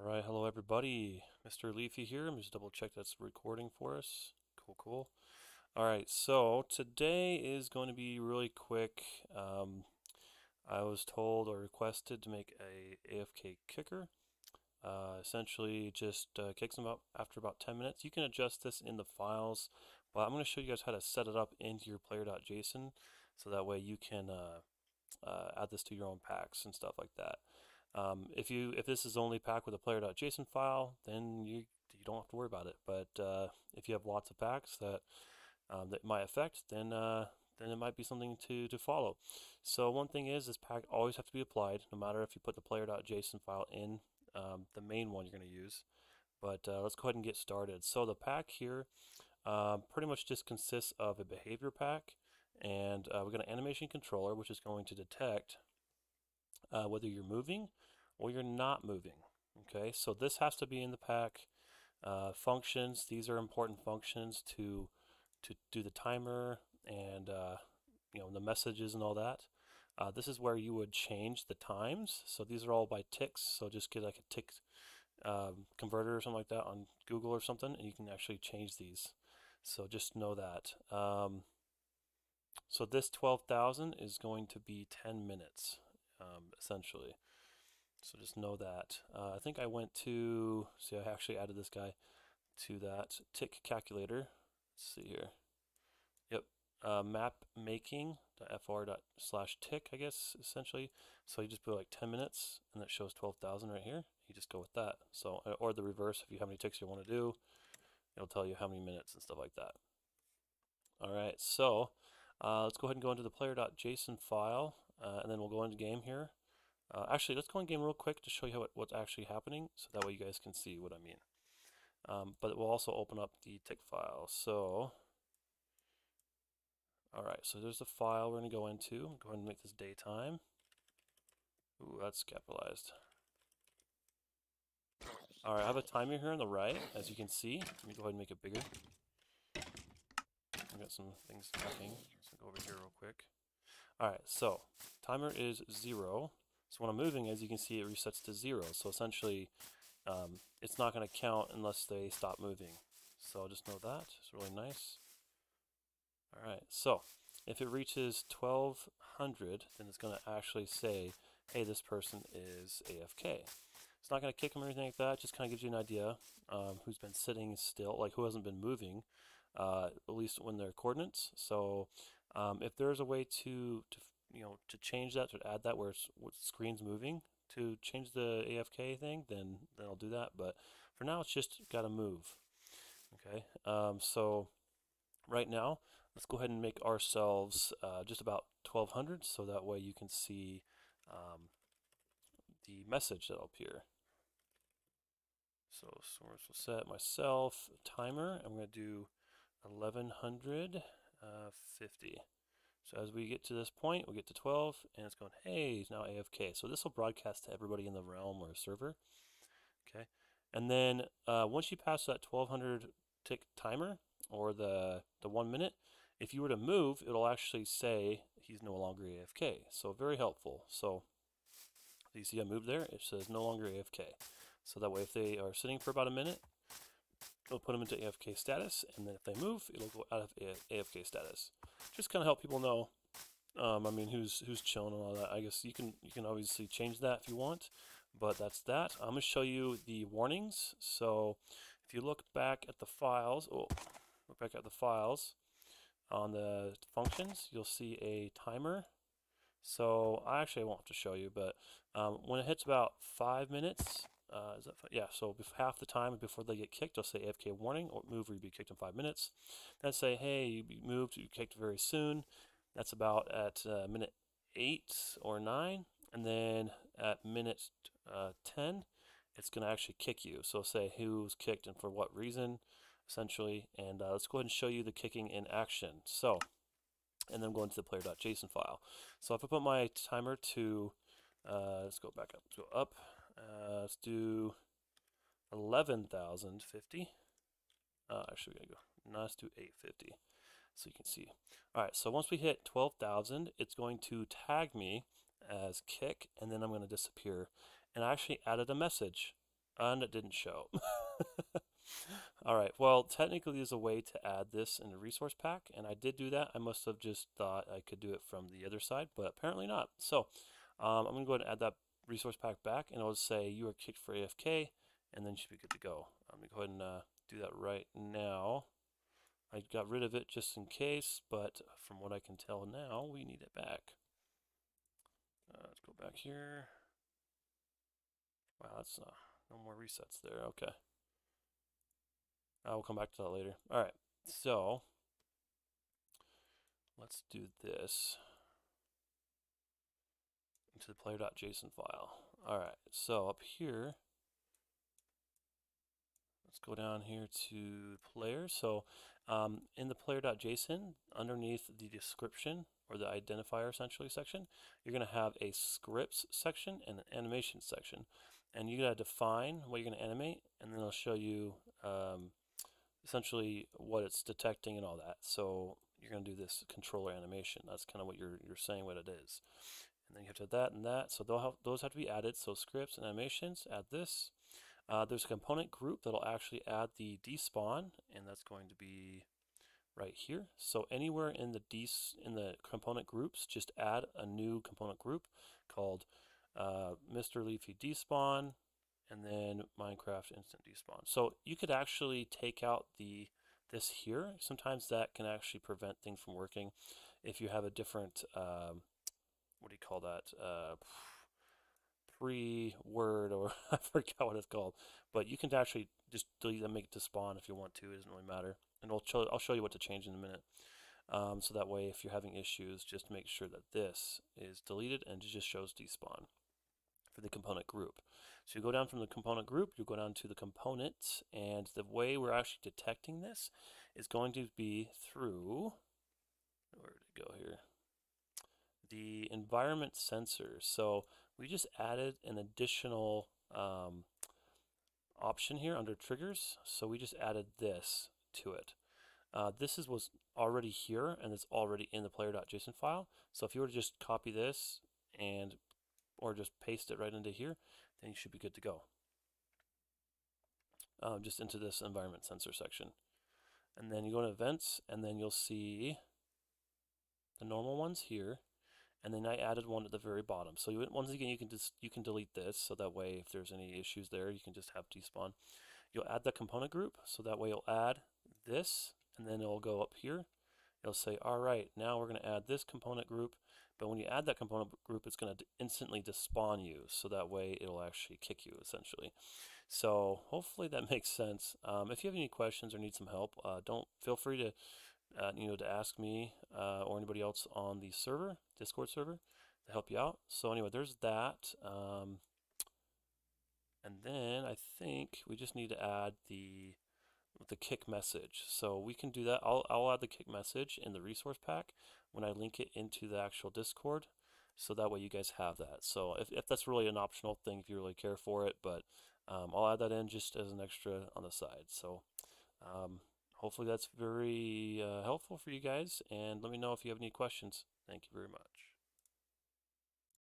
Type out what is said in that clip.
Alright, hello everybody. Mr. Leafy here. Let me just double check that's recording for us. Cool. Alright, so today is going to be really quick. I was told or requested to make a AFK kicker. Essentially just kicks them up after about 10 minutes. You can adjust this in the files, but I'm going to show you guys how to set it up into your player.json so that way you can add this to your own packs and stuff like that. If this is only packed with a player.json file, then you don't have to worry about it. But if you have lots of packs that might affect, then it might be something to follow. So one thing is, this pack always have to be applied, no matter if you put the player.json file in the main one you're going to use. But let's go ahead and get started. So the pack here pretty much just consists of a behavior pack, and we've got an animation controller, which is going to detect whether you're moving or you're not moving. Okay, so this has to be in the pack. Functions, these are important functions to do the timer and the messages and all that. This is where you would change the times. So these are all by ticks. So just get like a tick converter or something like that on Google or something, and you can actually change these. So just know that. So this 12,000 is going to be 10 minutes, essentially. So just know that. I think I went to, see, I actually added this guy to that tick calculator. Let's see here. Yep, map making.fr/tick, I guess, essentially. So you just put like 10 minutes, and that shows 12,000 right here. You just go with that. So, or the reverse, if you have any ticks you want to do, it'll tell you how many minutes and stuff like that. All right, so let's go ahead and go into the player.json file, and then we'll go into game here. Actually, let's go in game real quick to show you what's actually happening, so that way you guys can see what I mean. But it will also open up the tick file. So, alright, so there's the file we're going to go into. Go ahead and make this daytime. Ooh, that's capitalized. Alright, I have a timer here on the right, as you can see. Let me go ahead and make it bigger. I've got some things happening. So go over here real quick. Alright, so timer is 0. So when I'm moving, as you can see, it resets to 0. So essentially, it's not going to count unless they stop moving. So just know that. It's really nice. Alright, so if it reaches 1200, then it's going to actually say, hey, this person is AFK. It's not going to kick them or anything like that. It just kind of gives you an idea who's been sitting still, like who hasn't been moving, at least when they're coordinates. So if there's a way to change that, to add that where the screen's moving, to change the AFK thing, then I'll do that. But for now, it's just got to move. Okay, so right now, let's go ahead and make ourselves just about 1200, so that way you can see the message that'll appear. So source will set myself a timer. I'm going to do 1150. So as we get to this point, we get to 12, and it's going, hey, he's now AFK. So this will broadcast to everybody in the realm or server. Okay, and then once you pass that 1200 tick timer, or the 1 minute, if you were to move, it'll actually say he's no longer AFK. So very helpful. So you see I moved there, it says no longer AFK. So that way if they are sitting for about a minute, it'll put them into AFK status, and then if they move, it'll go out of AFK status. Just kind of help people know, I mean, who's chilling and all that. I guess you can obviously change that if you want, but that's that. I'm going to show you the warnings. So if you look back at the files, on the functions, you'll see a timer. So I won't have to show you, but when it hits about 5 minutes, is that yeah? So half the time before they get kicked, they'll say AFK warning, or move or you'll be kicked in 5 minutes. Then say, hey, you moved, you kicked very soon. That's about at minute 8 or 9, and then at minute 10, it's going to actually kick you. So say who's kicked and for what reason, essentially. And let's go ahead and show you the kicking in action. So, and then I'm going to the player.json file. So if I put my timer to, let's go back up, let's go up. Let's do 11,050. Actually, we gotta go. No, let's do 850. So you can see. All right. So once we hit 12,000, it's going to tag me as kick, and then I'm going to disappear. And I actually added a message. And it didn't show. All right, well, technically there's a way to add this in the resource pack, and I did do that. I must have just thought I could do it from the other side, but apparently not. So I'm going to go ahead and add that resource pack back, and it'll say you are kicked for AFK, and then you should be good to go. I'm going to go ahead and do that right now. I got rid of it just in case, but from what I can tell now, we need it back. Let's go back here. Wow, that's no more resets there. Okay. I will come back to that later. All right, so let's do this into the player.json file. All right, so up here, let's go down here to player. So in the player.json, underneath the description or the identifier essentially section, you're going to have a scripts section and an animation section. And you got to define what you're going to animate, and then it'll show you essentially what it's detecting and all that. So you're going to do this controller animation. That's kind of what you're saying what it is. And then you have to have that and that. So those have to be added. So scripts and animations, add this. There's a component group that'll actually add the despawn, and that's going to be right here. So anywhere in the component groups, just add a new component group called Mr. Leafy despawn, and then Minecraft instant despawn. So you could actually take out this here. Sometimes that can actually prevent things from working if you have a different what do you call that? Pre-word, or I forgot what it's called. But you can actually just delete and make it to spawn if you want to. It doesn't really matter. And I'll show you what to change in a minute. So that way, if you're having issues, just make sure that this is deleted and it just shows despawn for the component group. So you go down from the component group, you go down to the component, and the way we're actually detecting this is going to be through, where did it go here? The environment sensor. So we just added an additional option here under triggers. So we just added this to it. This was already here, and it's already in the player.json file. So if you were to just copy this or just paste it right into here, then you should be good to go. Just into this environment sensor section. And then you go to events, and then you'll see the normal ones here. And then I added one at the very bottom. So once again, you can delete this, so that way if there's any issues there, you can just have despawn. You'll add the component group, so that way you'll add this, and then it'll go up here. It'll say, all right, now we're going to add this component group. But when you add that component group, it's going to instantly despawn you, so that way it'll actually kick you, essentially. So hopefully that makes sense. If you have any questions or need some help, don't feel free to to ask me or anybody else on the server, Discord server, to help you out. So anyway, there's that. And then I think we just need to add the kick message. So we can do that. I'll add the kick message in the resource pack when I link it into the actual Discord. So that way you guys have that. So if that's really an optional thing, if you really care for it, but I'll add that in just as an extra on the side. So hopefully that's very helpful for you guys, and let me know if you have any questions. Thank you very much.